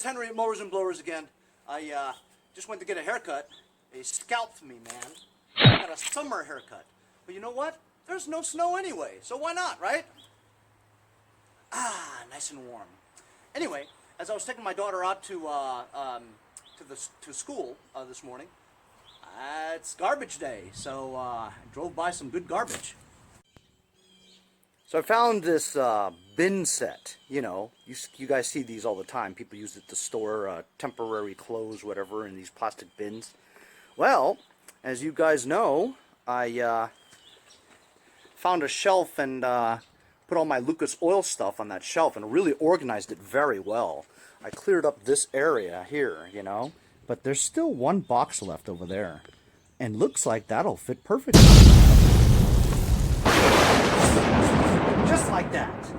it's Henry at Mowers and Blowers again. I just went to get a haircut. They scalped me, man. I got a summer haircut. But you know what? There's no snow anyway, so why not, right? Ah, nice and warm. Anyway, as I was taking my daughter out to school this morning, it's garbage day, so I drove by some good garbage. So I found this bin set. You know, you guys see these all the time. People use it to store temporary clothes, whatever, in these plastic bins. Well, as you guys know, I found a shelf and put all my Lucas Oil stuff on that shelf and really organized it very well. I cleared up this area here, you know, but there's still one box left over there. And looks like that'll fit perfectly. Just like that.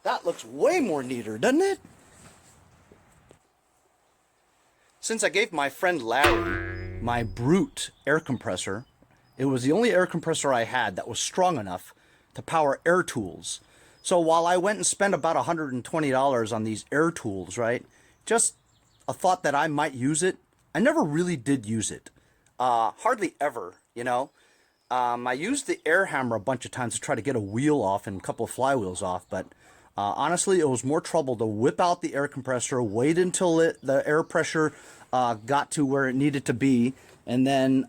That looks way more neater, doesn't it? Since I gave my friend Larry my Brute air compressor, it was the only air compressor I had that was strong enough to power air tools. So while I went and spent about $120 on these air tools, right, just a thought that I might use it, I never really did use it. Hardly ever, you know. I used the air hammer a bunch of times to try to get a wheel off and a couple of flywheels off, but honestly, it was more trouble to whip out the air compressor, wait until the air pressure got to where it needed to be, and then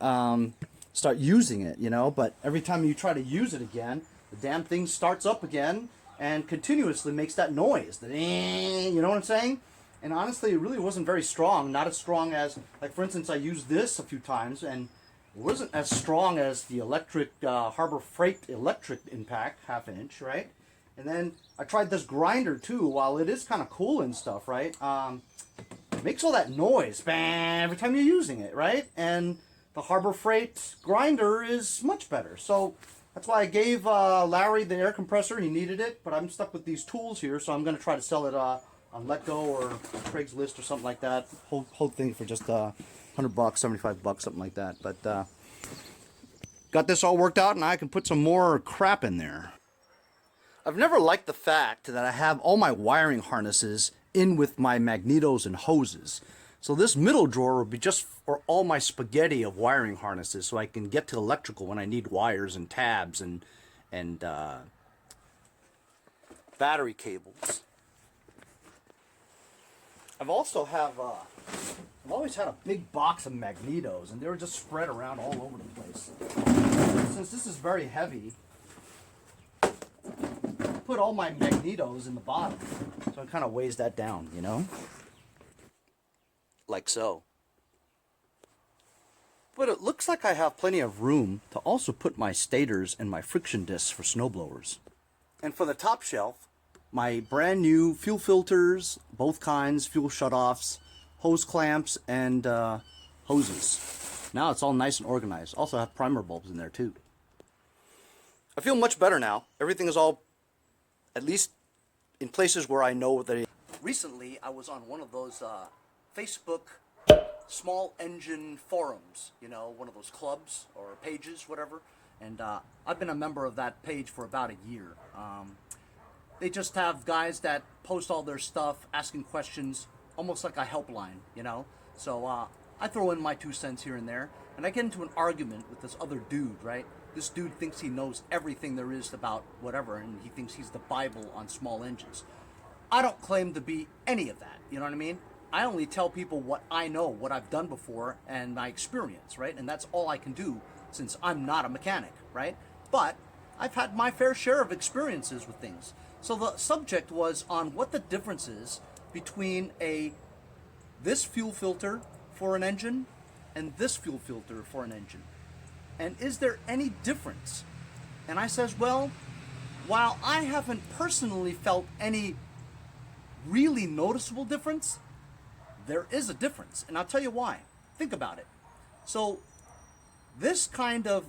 start using it, you know. But every time you try to use it again, the damn thing starts up again and continuously makes that noise. You know what I'm saying? And honestly, it really wasn't very strong. Not as strong as, like for instance, I used this a few times, and it wasn't as strong as the electric Harbor Freight electric impact, 1/2 inch, right? And then I tried this grinder too. While it is kind of cool and stuff, right? It makes all that noise, bang, every time you're using it, right? And the Harbor Freight grinder is much better. So that's why I gave Larry the air compressor. He needed it, but I'm stuck with these tools here, so I'm going to try to sell it on Letgo or Craigslist or something like that. Whole thing for just $100, $75, something like that. But got this all worked out, and I can put some more crap in there. I've never liked the fact that I have all my wiring harnesses in with my magnetos and hoses. So this middle drawer will be just for all my spaghetti of wiring harnesses, so I can get to electrical when I need wires and tabs and battery cables. I've always had a big box of magnetos, and they were just spread around all over the place. Since this is very heavy, I put all my magnetos in the bottom, so it kind of weighs that down, you know, like so. But it looks like I have plenty of room to also put my stators and my friction discs for snowblowers. And for the top shelf, my brand new fuel filters, both kinds, fuel shutoffs, hose clamps, and hoses. Now it's all nice and organized. Also have primer bulbs in there too. I feel much better now. Everything is all, at least in places where I know that it. Recently, I was on one of those Facebook small engine forums, you know, one of those clubs or pages, whatever. And I've been a member of that page for about a year. They just have guys that post all their stuff, asking questions, almost like a helpline, you know? So I throw in my 2 cents here and there, and I get into an argument with this other dude, right? This dude thinks he knows everything there is about whatever, and he thinks he's the Bible on small engines. I don't claim to be any of that, you know what I mean? I only tell people what I know, what I've done before, and my experience, right? And that's all I can do since I'm not a mechanic, right? But I've had my fair share of experiences with things. So the subject was on what the difference is between this fuel filter for an engine and this fuel filter for an engine. And is there any difference? And I says, well, while I haven't personally felt any really noticeable difference, there is a difference. And I'll tell you why. Think about it. So this kind of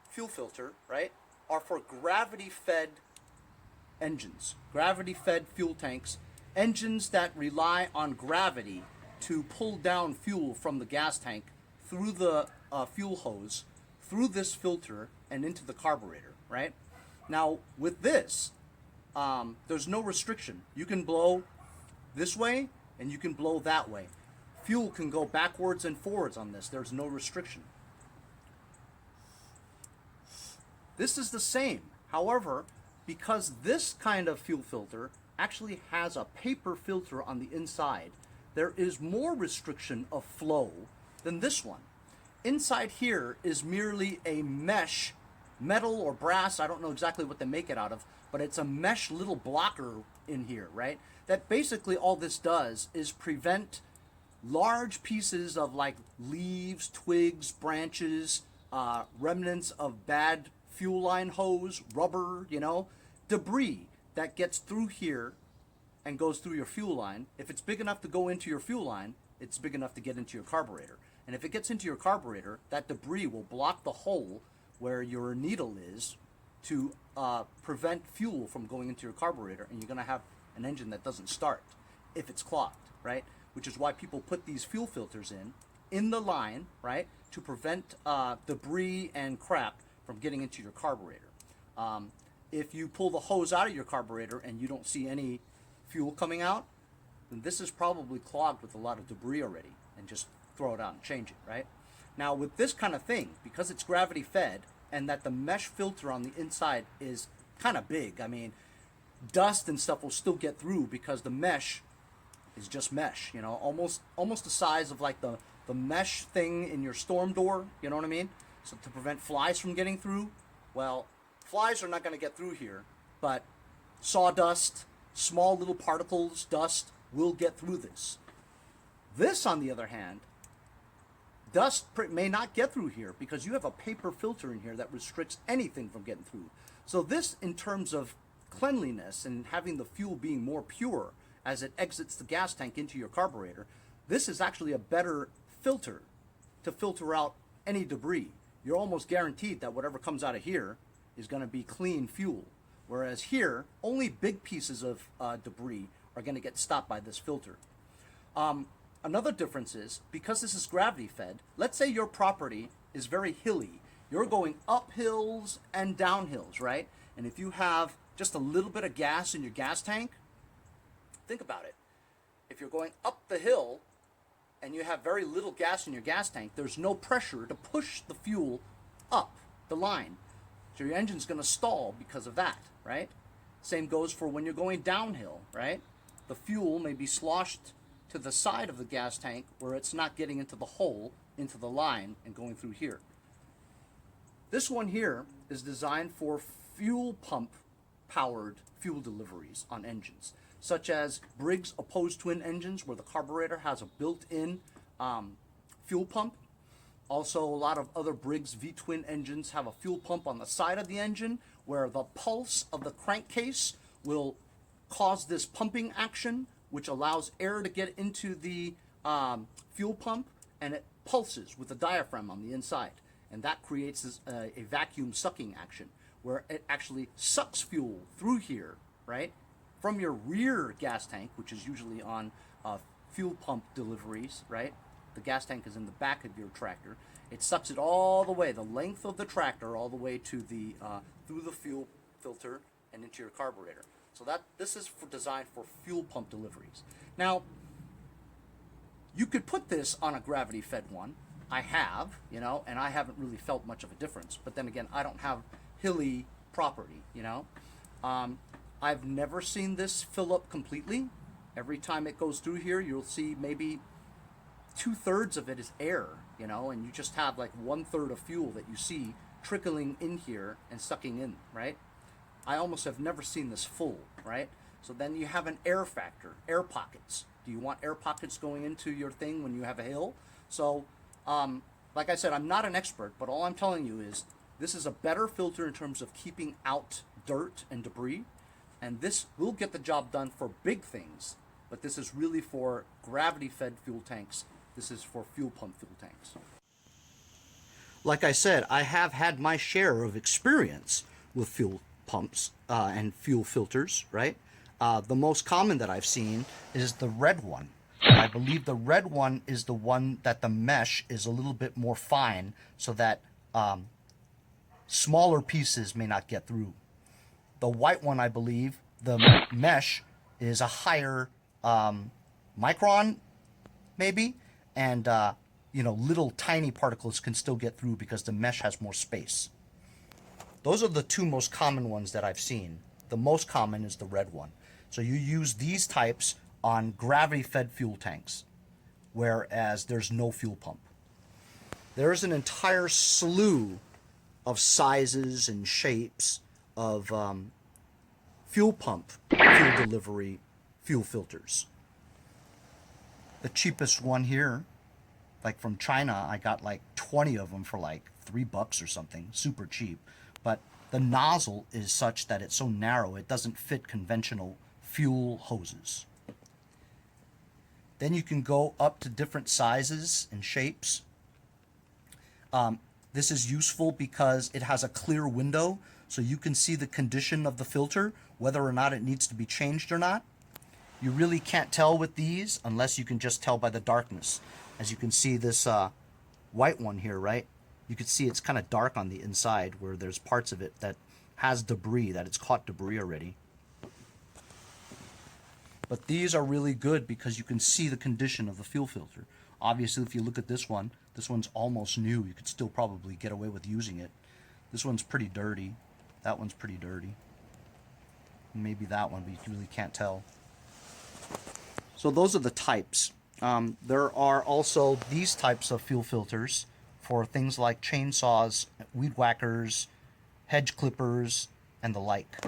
fuel filter, right, are for gravity-fed engines, gravity-fed fuel tanks, engines that rely on gravity to pull down fuel from the gas tank through the fuel hose, through this filter, and into the carburetor, right? Now, with this, there's no restriction. You can blow this way, and you can blow that way. Fuel can go backwards and forwards on this. There's no restriction. This is the same. However, because this kind of fuel filter actually has a paper filter on the inside, there is more restriction of flow than this one. Inside here is merely a mesh, metal or brass, I don't know exactly what they make it out of, but it's a mesh little blocker in here, right? That basically all this does is prevent large pieces of like leaves, twigs, branches, remnants of bad fuel line hose, rubber, you know, debris that gets through here and goes through your fuel line. If it's big enough to go into your fuel line, it's big enough to get into your carburetor. And if it gets into your carburetor, that debris will block the hole where your needle is to prevent fuel from going into your carburetor, and you're going to have an engine that doesn't start if it's clogged, right? Which is why people put these fuel filters in the line, right, to prevent debris and crap from getting into your carburetor. If you pull the hose out of your carburetor and you don't see any fuel coming out, then this is probably clogged with a lot of debris already, and just throw it out and change it, right? Now with this kind of thing, because it's gravity fed and that the mesh filter on the inside is kind of big, I mean, dust and stuff will still get through because the mesh is just mesh, you know, almost the size of like the mesh thing in your storm door, you know what I mean? So to prevent flies from getting through, well, flies are not going to get through here, but sawdust, small little particles, dust will get through this. This, on the other hand, dust may not get through here because you have a paper filter in here that restricts anything from getting through. So this, in terms of cleanliness and having the fuel being more pure as it exits the gas tank into your carburetor, this is actually a better filter to filter out any debris. You're almost guaranteed that whatever comes out of here is going to be clean fuel. Whereas here, only big pieces of debris are going to get stopped by this filter. Another difference is, because this is gravity fed, let's say your property is very hilly. You're going up hills and down hills, right? And if you have just a little bit of gas in your gas tank, think about it. If you're going up the hill and you have very little gas in your gas tank, there's no pressure to push the fuel up the line. So your engine's going to stall because of that, right? Same goes for when you're going downhill, right? The fuel may be sloshed to the side of the gas tank where it's not getting into the hole, into the line, and going through here. This one here is designed for fuel pump powered fuel deliveries on engines, such as Briggs opposed twin engines where the carburetor has a built-in fuel pump. Also, a lot of other Briggs V-twin engines have a fuel pump on the side of the engine where the pulse of the crankcase will cause this pumping action, which allows air to get into the fuel pump, and it pulses with the diaphragm on the inside. And that creates this, a vacuum sucking action, where it actually sucks fuel through here, right? From your rear gas tank, which is usually on fuel pump deliveries, right? The gas tank is in the back of your tractor. It sucks it all the way, the length of the tractor, all the way to the through the fuel filter and into your carburetor. So this is designed for fuel pump deliveries. Now, you could put this on a gravity-fed one. I have, you know, and I haven't really felt much of a difference. But then again, I don't have hilly property, you know. I've never seen this fill up completely. Every time it goes through here, you'll see maybe 2/3 of it is air, you know, and you just have like 1/3 of fuel that you see trickling in here and sucking in, right? I almost have never seen this full, right? So then you have an air factor, air pockets. Do you want air pockets going into your thing when you have a hill? So, like I said, I'm not an expert, but all I'm telling you is this is a better filter in terms of keeping out dirt and debris, and this will get the job done for big things, but this is really for gravity-fed fuel tanks. This is for fuel pump fuel tanks. Like I said, I have had my share of experience with fuel pumps and fuel filters, right? The most common that I've seen is the red one. I believe the red one is the one that the mesh is a little bit more fine so that smaller pieces may not get through. The white one, I believe, the mesh is a higher micron, maybe, and you know, little tiny particles can still get through because the mesh has more space. Those are the two most common ones that I've seen. The most common is the red one. So you use these types on gravity-fed fuel tanks, whereas there's no fuel pump. There is an entire slew of sizes and shapes of fuel pump, fuel delivery, fuel filters. The cheapest one here, like from China, I got like 20 of them for like $3 or something, super cheap. But the nozzle is such that it's so narrow it doesn't fit conventional fuel hoses. Then you can go up to different sizes and shapes. This is useful because it has a clear window, so you can see the condition of the filter, whether or not it needs to be changed or not. You really can't tell with these unless you can just tell by the darkness. As you can see this white one here, right? You can see it's kind of dark on the inside where there's parts of it that has debris, that it's caught debris already. But these are really good because you can see the condition of the fuel filter. Obviously, if you look at this one's almost new. You could still probably get away with using it. This one's pretty dirty. That one's pretty dirty. Maybe that one, but you really can't tell. So those are the types. There are also these types of fuel filters for things like chainsaws, weed whackers, hedge clippers, and the like.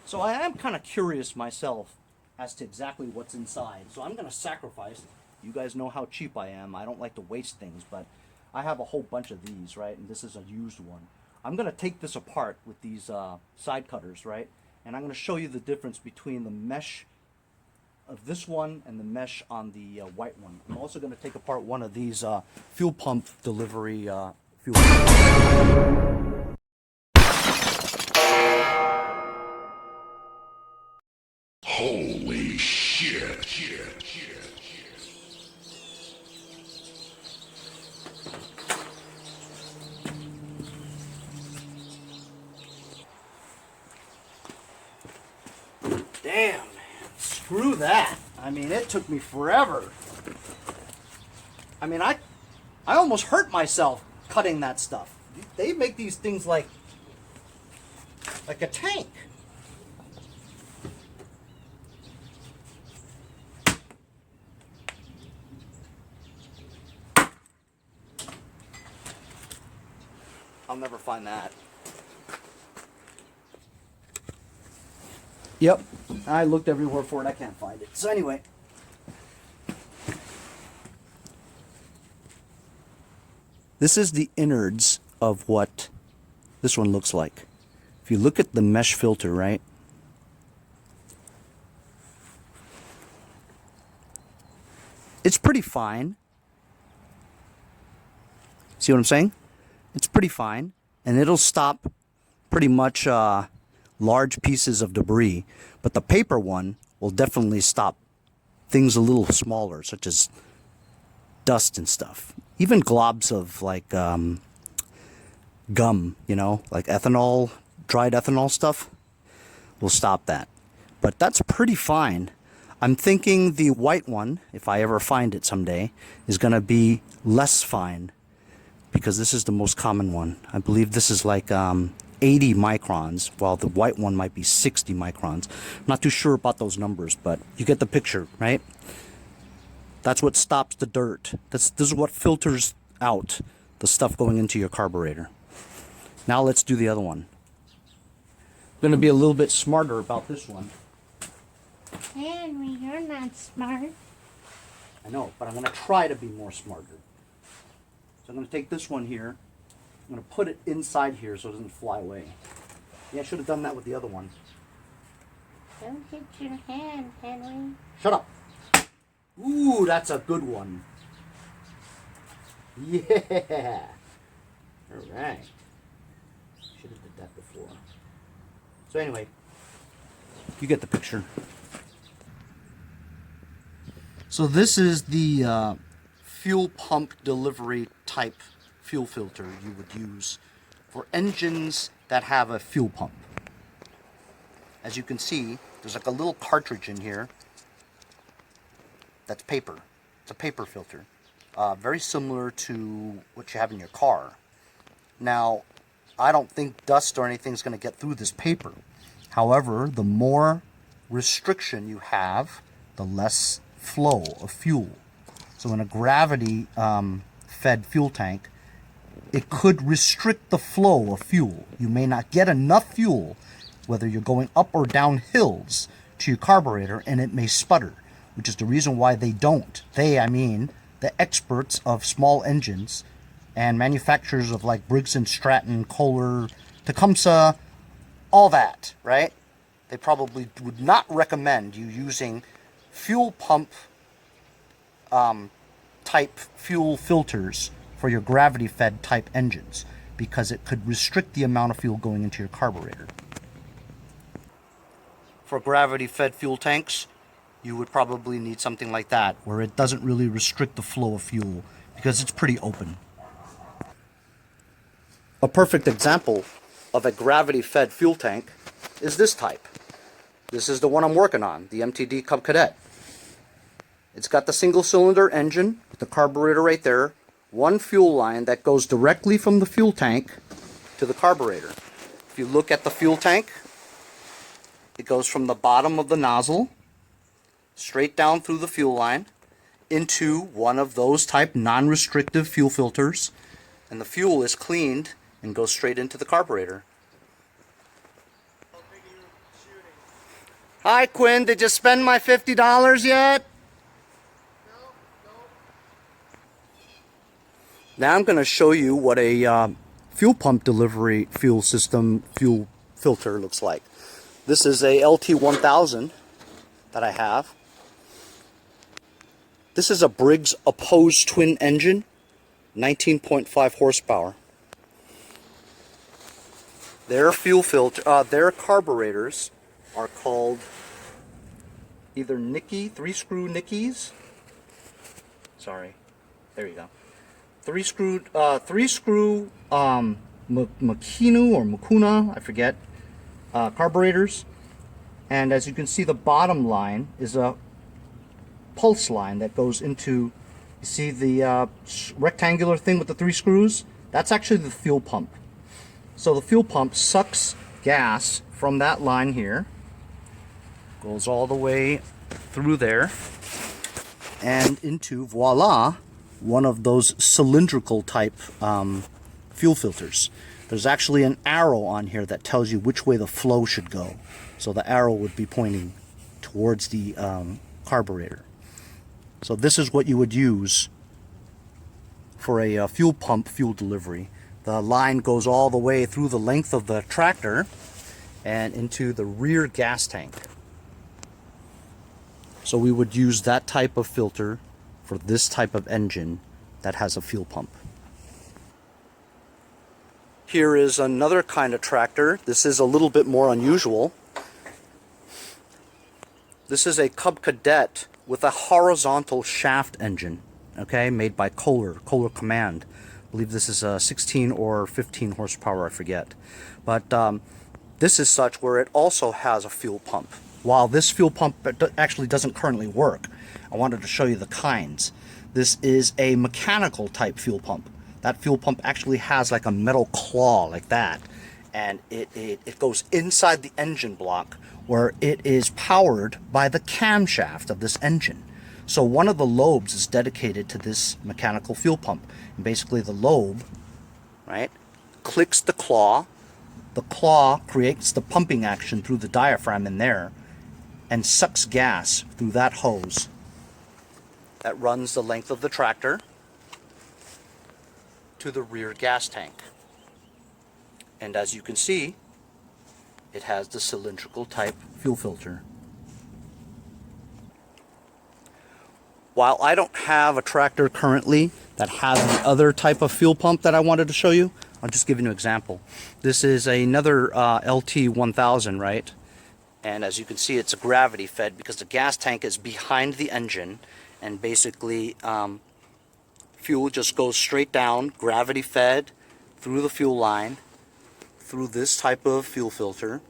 So I am kind of curious myself as to exactly what's inside. So I'm going to sacrifice. You guys know how cheap I am. I don't like to waste things, but I have a whole bunch of these, right? And this is a used one. I'm going to take this apart with these side cutters, right? And I'm going to show you the difference between the mesh of this one and the mesh on the white one. I'm also going to take apart one of these fuel pump delivery fuel pumps. Holy shit. Damn, man. Screw that. I mean, it took me forever. I mean, I almost hurt myself cutting that stuff. They make these things like a tank. I'll never find that. Yep, I looked everywhere for it. I can't find it. So anyway, this is the innards of what this one looks like. If you look at the mesh filter, right? It's pretty fine. See what I'm saying? It's pretty fine, and it'll stop pretty much large pieces of debris, but the paper one will definitely stop things a little smaller, such as dust and stuff. Even globs of like gum, you know, like ethanol, dried ethanol stuff, will stop that. But that's pretty fine. I'm thinking the white one, if I ever find it someday, is going to be less fine, because this is the most common one. I believe this is like 80 microns, while the white one might be 60 microns. I'm not too sure about those numbers, but you get the picture, right? That's what stops the dirt. This is what filters out the stuff going into your carburetor. Now let's do the other one. I'm going to be a little bit smarter about this one. Henry, you're not smart. I know, but I'm going to try to be more smarter. So I'm going to take this one here. I'm going to put it inside here so it doesn't fly away. Yeah, I should have done that with the other one. Don't hit your hand, Henry. Shut up. Ooh, that's a good one. Yeah. All right. Should have did that before. So anyway, you get the picture. So this is the fuel pump delivery type fuel filter you would use for engines that have a fuel pump. as you can see, there's like a little cartridge in here that's paper. It's a paper filter. Very similar to what you have in your car. Now, I don't think dust or anything's going to get through this paper. However, the more restriction you have, the less flow of fuel. So in a gravity fed fuel tank, it could restrict the flow of fuel. You may not get enough fuel, whether you're going up or down hills, to your carburetor, and it may sputter, which is the reason why they don't. They, I mean, the experts of small engines and manufacturers of like Briggs & Stratton, Kohler, Tecumseh, all that, right? They probably would not recommend you using fuel pump type fuel filters for your gravity-fed type engines, because it could restrict the amount of fuel going into your carburetor. For gravity-fed fuel tanks, you would probably need something like that, where it doesn't really restrict the flow of fuel, because it's pretty open. A perfect example of a gravity-fed fuel tank is this type. This is the one I'm working on, the MTD Cub Cadet. It's got the single-cylinder engine with the carburetor right there, one fuel line that goes directly from the fuel tank to the carburetor. If you look at the fuel tank, it goes from the bottom of the nozzle straight down through the fuel line into one of those type non-restrictive fuel filters, and the fuel is cleaned and goes straight into the carburetor. Hi Quinn, did you spend my $50 yet? Now I'm going to show you what a fuel pump delivery fuel system fuel filter looks like. This is a LT1000 that I have. This is a Briggs opposed twin engine, 19.5 horsepower. Their fuel filter, their carburetors are called either Nicky, 3-screw Nickies. Sorry, there you go. 3-screw Makinu or Makuna, I forget, carburetors. And as you can see, the bottom line is a pulse line that goes into, you see the rectangular thing with the 3 screws? That's actually the fuel pump. So the fuel pump sucks gas from that line here, goes all the way through there, and into, voila, one of those cylindrical type fuel filters. There's actually an arrow on here that tells you which way the flow should go. So the arrow would be pointing towards the carburetor. So this is what you would use for a fuel pump fuel delivery. The line goes all the way through the length of the tractor and into the rear gas tank. So we would use that type of filter for this type of engine that has a fuel pump. Here is another kind of tractor. This is a little bit more unusual. This is a Cub Cadet with a horizontal shaft engine, okay, made by Kohler Command. I believe this is a 16 or 15 horsepower, I forget. But this is such where it also has a fuel pump. While this fuel pump actually doesn't currently work, I wanted to show you the kinds. This is a mechanical type fuel pump. That fuel pump actually has like a metal claw like that, and it goes inside the engine block where it is powered by the camshaft of this engine. So one of the lobes is dedicated to this mechanical fuel pump, and basically the lobe, right, clicks the claw. The claw creates the pumping action through the diaphragm in there and sucks gas through that hose that runs the length of the tractor to the rear gas tank. And as you can see, it has the cylindrical type fuel filter. While I don't have a tractor currently that has the other type of fuel pump that I wanted to show you, I'll just give you an example. This is another LT1000, right? And as you can see, it's a gravity fed because the gas tank is behind the engine, and basically fuel just goes straight down, gravity fed, through the fuel line, through this type of fuel filter.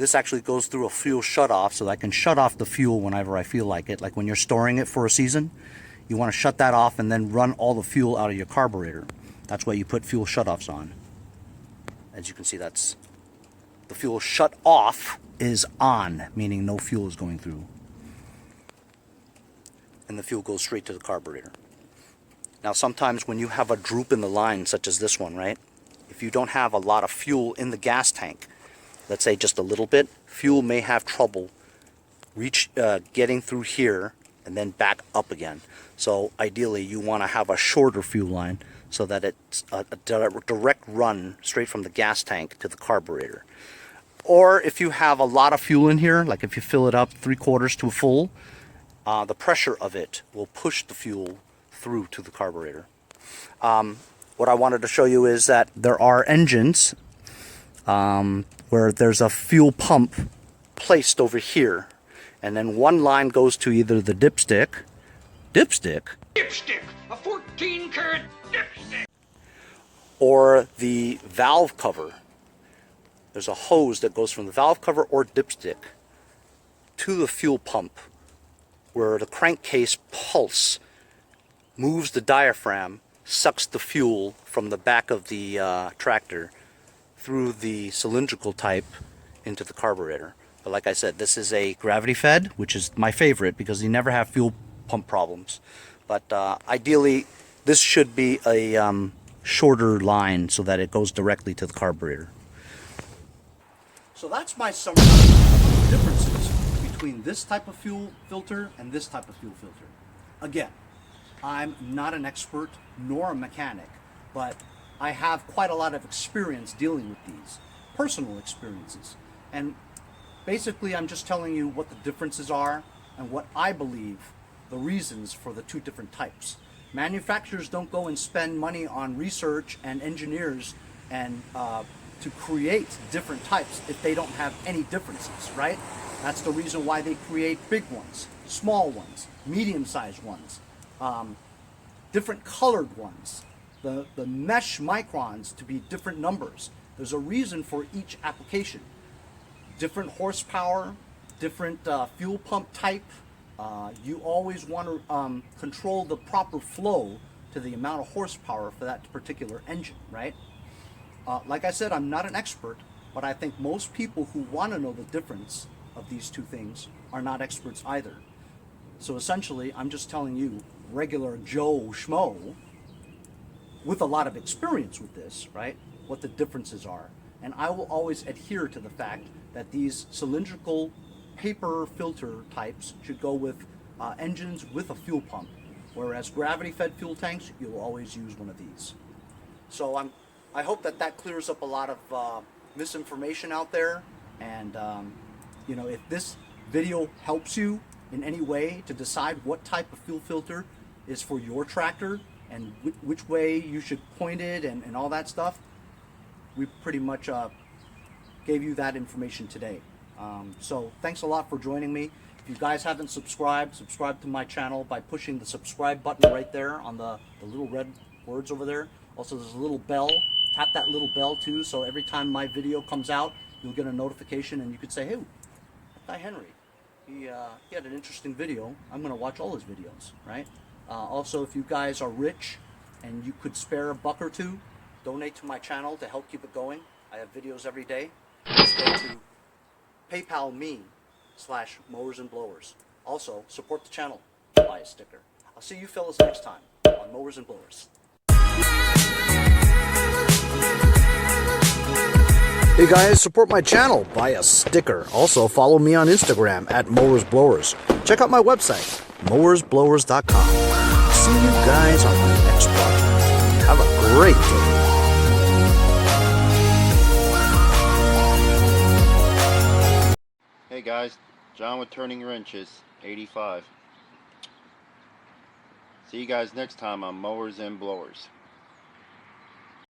This actually goes through a fuel shutoff, so that I can shut off the fuel whenever I feel like it. Like when you're storing it for a season, you want to shut that off and then run all the fuel out of your carburetor. That's why you put fuel shutoffs on. As you can see, that's the fuel shut off is on, meaning no fuel is going through. And the fuel goes straight to the carburetor. Now sometimes when you have a droop in the line, such as this one, right? If you don't have a lot of fuel in the gas tank, let's say just a little bit, fuel may have trouble getting through here and then back up again. So ideally you want to have a shorter fuel line so that it's a direct run straight from the gas tank to the carburetor. Or if you have a lot of fuel in here, like if you fill it up 3/4 to full, the pressure of it will push the fuel through to the carburetor. What I wanted to show you is that there are engines where there's a fuel pump placed over here, and then one line goes to either the dipstick, A 14-karat dipstick, or the valve cover. There's a hose that goes from the valve cover or dipstick to the fuel pump, where the crankcase pulse moves the diaphragm, sucks the fuel from the back of the tractor through the cylindrical type into the carburetor. But like I said, this is a gravity fed, which is my favorite because you never have fuel pump problems. But ideally, this should be a shorter line so that it goes directly to the carburetor. So that's my summary of the differences between this type of fuel filter and this type of fuel filter. Again, I'm not an expert nor a mechanic, but I have quite a lot of experience dealing with these, personal experiences. And basically I'm just telling you what the differences are and what I believe the reasons for the two different types. Manufacturers don't go and spend money on research and engineers and to create different types if they don't have any differences, right? That's the reason why they create big ones, small ones, medium-sized ones, different colored ones, the mesh microns to be different numbers. There's a reason for each application. Different horsepower, different fuel pump type. You always want to control the proper flow to the amount of horsepower for that particular engine, right? Like I said, I'm not an expert, but I think most people who want to know the difference of these two things are not experts either. So essentially, I'm just telling you, regular Joe Schmo, with a lot of experience with this, right, what the differences are. And I will always adhere to the fact that these cylindrical paper filter types should go with engines with a fuel pump, whereas gravity-fed fuel tanks, you'll always use one of these. So I hope that that clears up a lot of misinformation out there. And you know, if this video helps you in any way to decide what type of fuel filter is for your tractor and which way you should point it and all that stuff, we pretty much gave you that information today. So thanks a lot for joining me. If you guys haven't subscribed, subscribe to my channel by pushing the subscribe button right there on the little red words over there. Also, there's a little bell. Tap that little bell too, so every time my video comes out, you'll get a notification and you could say, hey, that guy Henry, he had an interesting video. I'm going to watch all his videos, right? Also, if you guys are rich and you could spare $1 or $2, donate to my channel to help keep it going. I have videos every day. Just go to PayPal me/Mowers and Blowers. Also, support the channel. Buy a sticker. I'll see you fellas next time on Mowers and Blowers. Hey guys, support my channel. Buy a sticker. Also, follow me on Instagram @MowersBlowers. Check out my website, mowersblowers.com. See you guys on my next project. Have a great day. Hey guys, John with Turning Wrenches, 85. See you guys next time on Mowers and Blowers.